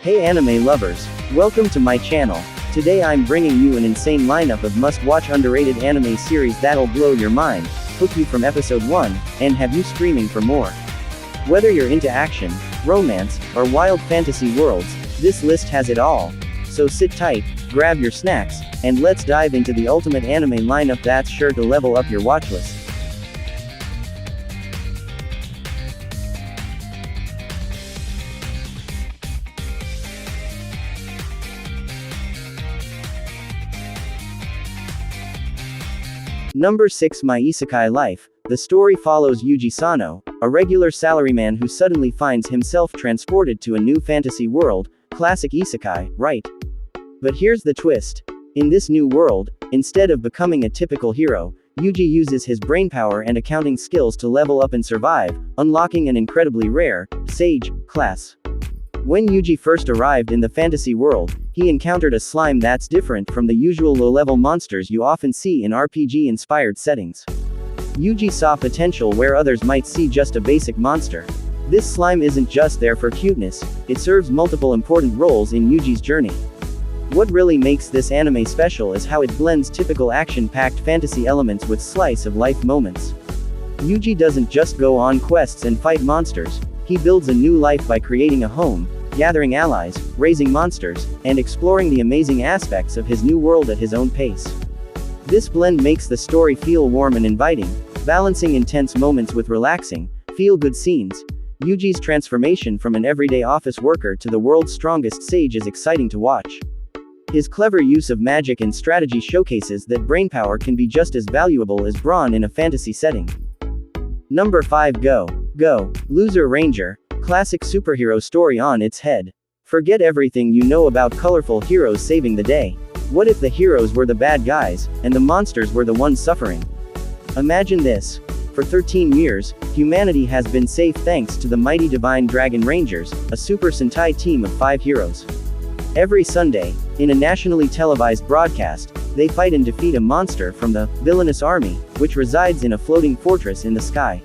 Hey anime lovers, welcome to my channel. Today I'm bringing you an insane lineup of must-watch underrated anime series that'll blow your mind, hook you from episode 1, and have you screaming for more. Whether you're into action, romance, or wild fantasy worlds, this list has it all. So sit tight, grab your snacks, and let's dive into the ultimate anime lineup that's sure to level up your watchlist. Number 6, My Isekai Life. The story follows Yuji Sano, a regular salaryman who suddenly finds himself transported to a new fantasy world. Classic isekai, right? But here's the twist. In this new world, instead of becoming a typical hero, Yuji uses his brainpower and accounting skills to level up and survive, unlocking an incredibly rare, Sage, class. When Yuji first arrived in the fantasy world, he encountered a slime that's different from the usual low-level monsters you often see in RPG-inspired settings. Yuji saw potential where others might see just a basic monster. This slime isn't just there for cuteness, it serves multiple important roles in Yuji's journey. What really makes this anime special is how it blends typical action-packed fantasy elements with slice-of-life moments. Yuji doesn't just go on quests and fight monsters, he builds a new life by creating a home, gathering allies, raising monsters, and exploring the amazing aspects of his new world at his own pace. This blend makes the story feel warm and inviting, balancing intense moments with relaxing, feel-good scenes. Yuji's transformation from an everyday office worker to the world's strongest sage is exciting to watch. His clever use of magic and strategy showcases that brainpower can be just as valuable as brawn in a fantasy setting. Number 5, Go, Loser Ranger. Classic superhero story on its head. Forget everything you know about colorful heroes saving the day. What if the heroes were the bad guys, and the monsters were the ones suffering? Imagine this. For 13 years, humanity has been safe thanks to the mighty Divine Dragon Rangers, a Super Sentai team of 5 heroes. Every Sunday, in a nationally televised broadcast, they fight and defeat a monster from the villainous army, which resides in a floating fortress in the sky.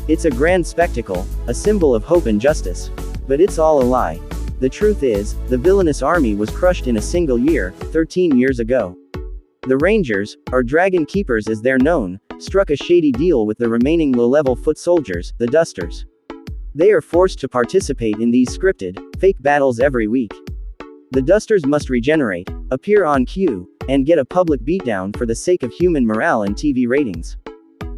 It's a grand spectacle, a symbol of hope and justice. But it's all a lie. The truth is, the villainous army was crushed in a single year, 13 years ago. The Rangers, or Dragon Keepers as they're known, struck a shady deal with the remaining low-level foot soldiers, the Dusters. They are forced to participate in these scripted, fake battles every week. The Dusters must regenerate, appear on cue, and get a public beatdown for the sake of human morale and TV ratings.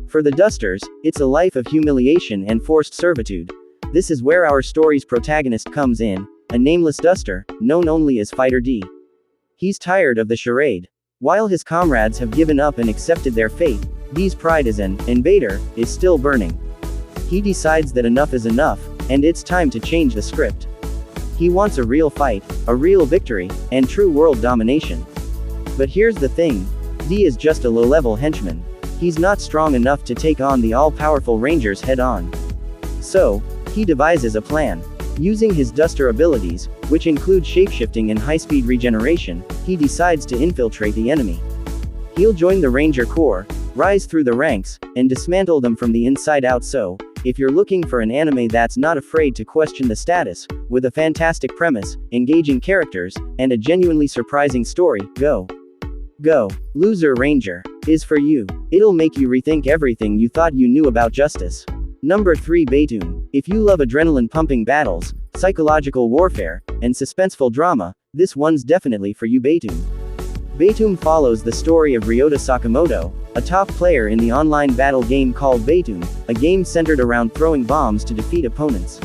For the Dusters, it's a life of humiliation and forced servitude. This is where our story's protagonist comes in, a nameless Duster, known only as Fighter D. He's tired of the charade. While his comrades have given up and accepted their fate, D's pride as an invader is still burning. He decides that enough is enough, and it's time to change the script. He wants a real fight, a real victory, and true world domination. But here's the thing. D is just a low-level henchman. He's not strong enough to take on the all-powerful Rangers head-on. So, he devises a plan. Using his Duster abilities, which include shapeshifting and high-speed regeneration, he decides to infiltrate the enemy. He'll join the Ranger Corps, rise through the ranks, and dismantle them from the inside out. So, if you're looking for an anime that's not afraid to question the status, with a fantastic premise, engaging characters, and a genuinely surprising story, Go, Loser Ranger is for you. It'll make you rethink everything you thought you knew about justice. Number 3, Baitoon. If you love adrenaline-pumping battles, psychological warfare, and suspenseful drama, this one's definitely for you. Baitoon follows the story of Ryota Sakamoto, a top player in the online battle game called Baitoon, a game centered around throwing bombs to defeat opponents.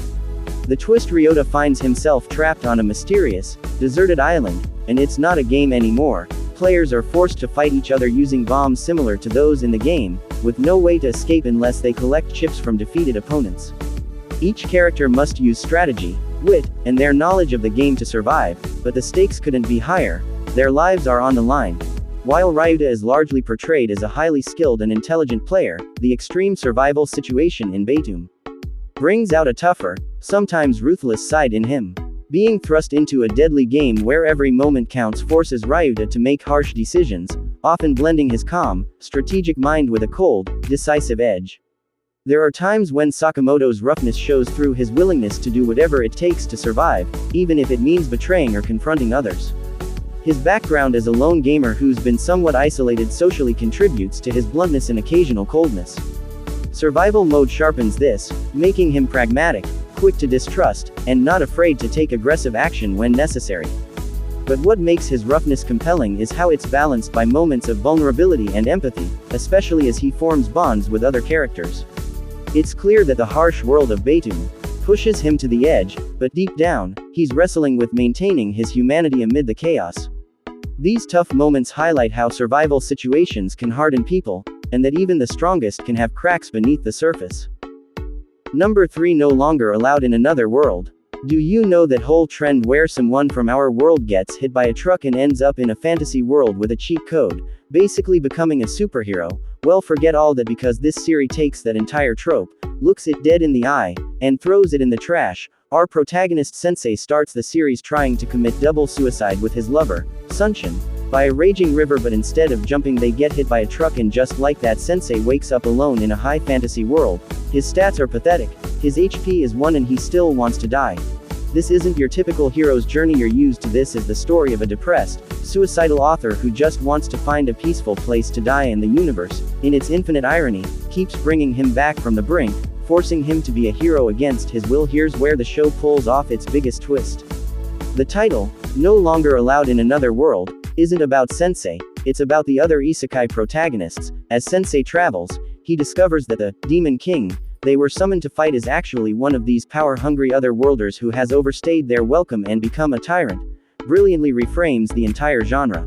The twist: Ryota finds himself trapped on a mysterious, deserted island, and it's not a game anymore. Players are forced to fight each other using bombs similar to those in the game, with no way to escape unless they collect chips from defeated opponents. Each character must use strategy, wit, and their knowledge of the game to survive, but the stakes couldn't be higher. Their lives are on the line. While Ryota is largely portrayed as a highly skilled and intelligent player, the extreme survival situation in Baitoon brings out a tougher, sometimes ruthless side in him. Being thrust into a deadly game where every moment counts forces Ryota to make harsh decisions, often blending his calm, strategic mind with a cold, decisive edge. There are times when Sakamoto's roughness shows through his willingness to do whatever it takes to survive, even if it means betraying or confronting others. His background as a lone gamer who's been somewhat isolated socially contributes to his bluntness and occasional coldness. Survival mode sharpens this, making him pragmatic, quick to distrust, and not afraid to take aggressive action when necessary. But what makes his roughness compelling is how it's balanced by moments of vulnerability and empathy, especially as he forms bonds with other characters. It's clear that the harsh world of Batum pushes him to the edge, but deep down, he's wrestling with maintaining his humanity amid the chaos. These tough moments highlight how survival situations can harden people, and that even the strongest can have cracks beneath the surface. Number 3. No longer allowed in another world. Do you know that whole trend where someone from our world gets hit by a truck and ends up in a fantasy world with a cheat code, basically becoming a superhero? Well, forget all that, because this series takes that entire trope, looks it dead in the eye, and throws it in the trash. Our protagonist Sensei starts the series trying to commit double suicide with his lover, Sunshin, by a raging river, but instead of jumping they get hit by a truck, and just like that Sensei wakes up alone in a high fantasy world. His stats are pathetic, his HP is 1 and he still wants to die. This isn't your typical hero's journey. You're used to this as the story of a depressed, suicidal author who just wants to find a peaceful place to die, and the universe, in its infinite irony, keeps bringing him back from the brink, forcing him to be a hero against his will. Here's where the show pulls off its biggest twist. The title, No Longer Allowed in Another World, isn't about Sensei, it's about the other Isekai protagonists. As Sensei travels, he discovers that the Demon King they were summoned to fight is actually one of these power-hungry otherworlders who has overstayed their welcome and become a tyrant. Brilliantly reframes the entire genre.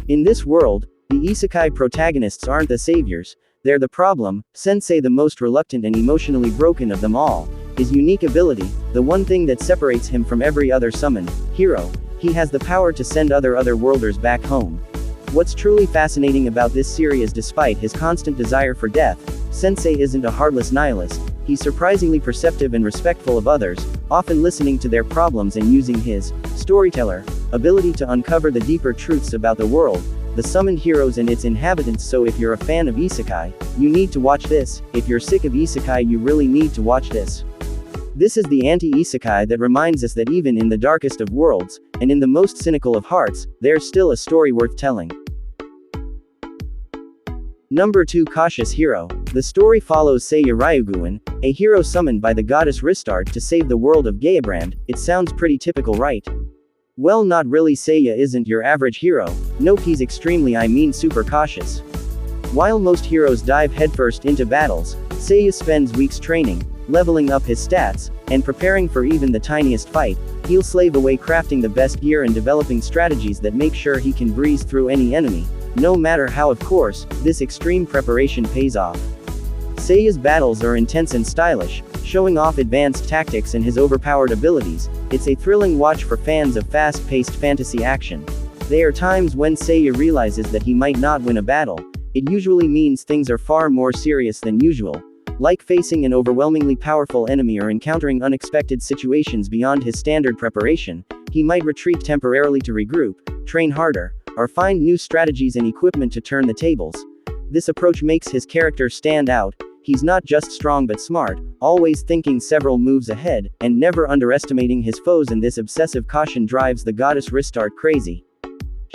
In this world, the Isekai protagonists aren't the saviors, they're the problem. Sensei, the most reluctant and emotionally broken of them all, his unique ability, the one thing that separates him from every other summoned hero, he has the power to send otherworlders back home. What's truly fascinating about this series is, despite his constant desire for death, Sensei isn't a heartless nihilist. He's surprisingly perceptive and respectful of others, often listening to their problems and using his storyteller ability to uncover the deeper truths about the world, the summoned heroes and its inhabitants. So if you're a fan of Isekai, you need to watch this. If you're sick of Isekai, you really need to watch this. This is the anti-Isekai that reminds us that even in the darkest of worlds, and in the most cynical of hearts, there's still a story worth telling. Number 2. Cautious Hero. The story follows Seiya Ryuguin, a hero summoned by the goddess Ristar to save the world of Gaiabrand. It sounds pretty typical, right? Well, not really. Seiya isn't your average hero. Nope, he's extremely, super cautious. While most heroes dive headfirst into battles, Seiya spends weeks training, leveling up his stats, and preparing for even the tiniest fight. He'll slave away crafting the best gear and developing strategies that make sure he can breeze through any enemy, no matter how. Of course, this extreme preparation pays off. Seiya's battles are intense and stylish, showing off advanced tactics and his overpowered abilities. It's a thrilling watch for fans of fast-paced fantasy action. There are times when Seiya realizes that he might not win a battle. It usually means things are far more serious than usual, like facing an overwhelmingly powerful enemy or encountering unexpected situations beyond his standard preparation. He might retreat temporarily to regroup, train harder, or find new strategies and equipment to turn the tables. This approach makes his character stand out. He's not just strong but smart, always thinking several moves ahead, and never underestimating his foes, and this obsessive caution drives the goddess Ristar crazy.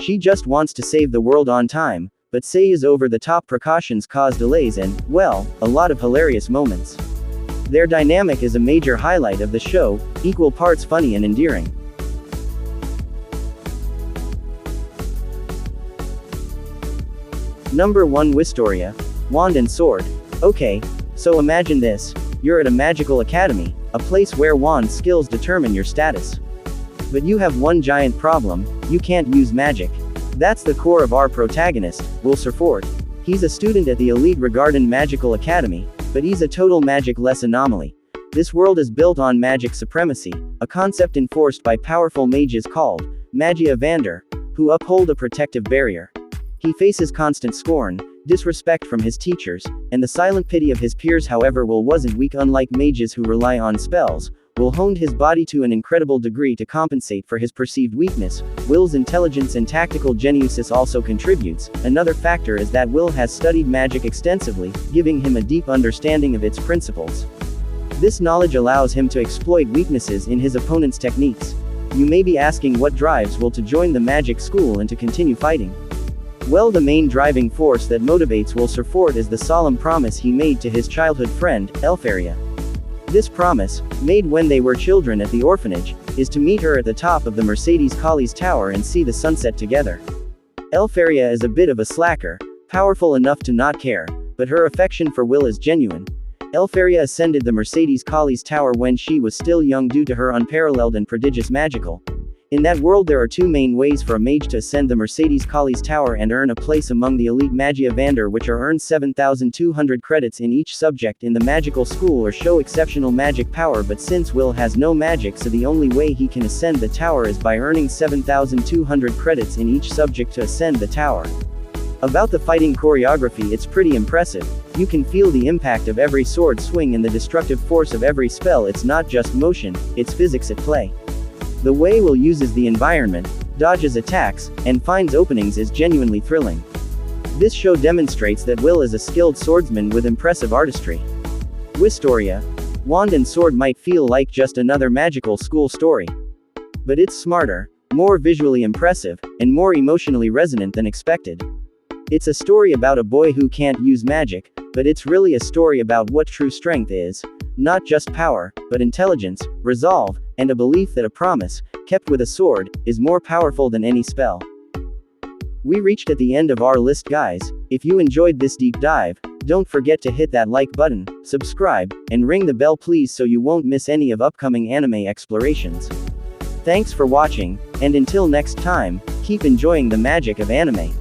She just wants to save the world on time, but Seiya's over-the-top precautions cause delays and, well, a lot of hilarious moments. Their dynamic is a major highlight of the show, equal parts funny and endearing. Number 1. Wistoria. Wand and Sword. Okay, so imagine this. You're at a magical academy, a place where wand skills determine your status. But you have one giant problem: you can't use magic. That's the core of our protagonist, Will Surfort. He's a student at the elite Regarden Magical Academy, but he's a total magic-less anomaly. This world is built on magic supremacy, a concept enforced by powerful mages called Magia Vander, who uphold a protective barrier. He faces constant scorn, disrespect from his teachers, and the silent pity of his peers. However, Will wasn't weak. Unlike mages who rely on spells, Will honed his body to an incredible degree to compensate for his perceived weakness. Will's intelligence and tactical genius also contributes. Another factor is that Will has studied magic extensively, giving him a deep understanding of its principles. This knowledge allows him to exploit weaknesses in his opponent's techniques. You may be asking what drives Will to join the magic school and to continue fighting. Well, the main driving force that motivates Will Surfort is the solemn promise he made to his childhood friend, Elfaria. This promise, made when they were children at the orphanage, is to meet her at the top of the Mercedes Collie's tower and see the sunset together. Elfaria is a bit of a slacker, powerful enough to not care, but her affection for Will is genuine. Elfaria ascended the Mercedes Collie's tower when she was still young due to her unparalleled and prodigious magical. In that world there are two main ways for a mage to ascend the Mercedes Collie's tower and earn a place among the elite Magia Vander, which are earned 7,200 credits in each subject in the magical school or show exceptional magic power, but since Will has no magic, so the only way he can ascend the tower is by earning 7,200 credits in each subject to ascend the tower. About the fighting choreography, it's pretty impressive. You can feel the impact of every sword swing and the destructive force of every spell. It's not just motion, it's physics at play. The way Will uses the environment, dodges attacks, and finds openings is genuinely thrilling. This show demonstrates that Will is a skilled swordsman with impressive artistry. Wistoria. Wand and sword might feel like just another magical school story. But it's smarter, more visually impressive, and more emotionally resonant than expected. It's a story about a boy who can't use magic, but it's really a story about what true strength is. Not just power, but intelligence, resolve, and a belief that a promise, kept with a sword, is more powerful than any spell. We reached at the end of our list, guys. If you enjoyed this deep dive, don't forget to hit that like button, subscribe, and ring the bell please so you won't miss any of upcoming anime explorations. Thanks for watching, and until next time, keep enjoying the magic of anime.